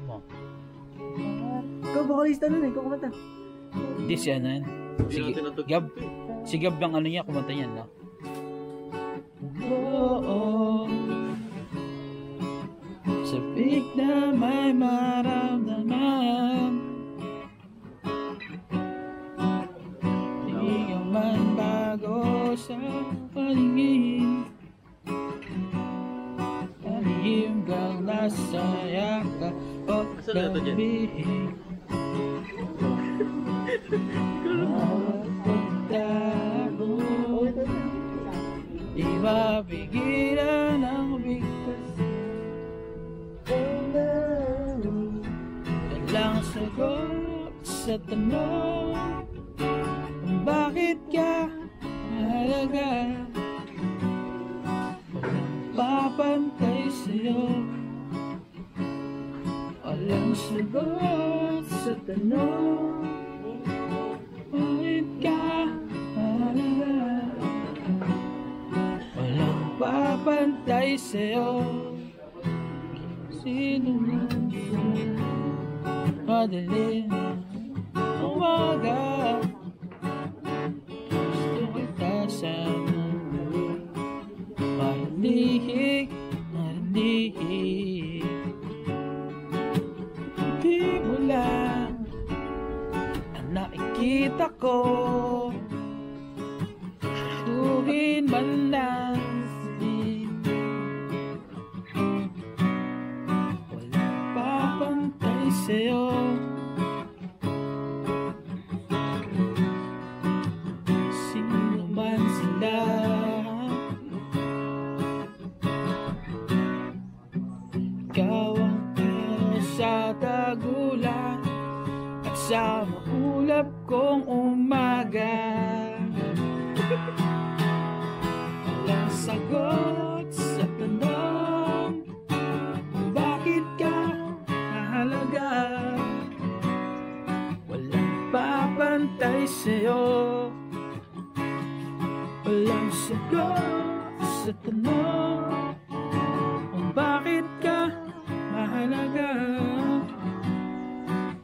Mo. Ikaw vocalista nun eh, ikaw kumanta. Hindi si ano yan. Si Gab lang ano niya, kumanta yan, no? Oo. Sabik na may maramdaman, di ka man bago sa paningin, palihim kang nasa yaka o gabihin. Di mapigilan ang bigkas, walang sagot sa tanong kung bakit ka mahalaga. Walang papantay sa'yo, walang sagot sa tanong bakit ka mahalaga. Walang papantay sa'yo, sino man yun. Madaling umaga, gusto kita sa mundo, marinig, marinig. Hindi mo lang ang nakikita ko, suhin man lang sabihin, walang papantay sa'yo. Sino man sila, ikaw ang pero sa tagulan at sa maulap kong umaga. Walang sagot sa tanong kung bakit ka mahalaga. Walang papantay sa'yo, walang sagot sa tanong kung bakit ka mahalaga.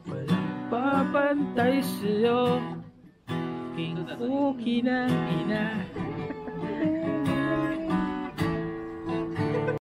Walang papantay sa'yo, king fuki ng ina.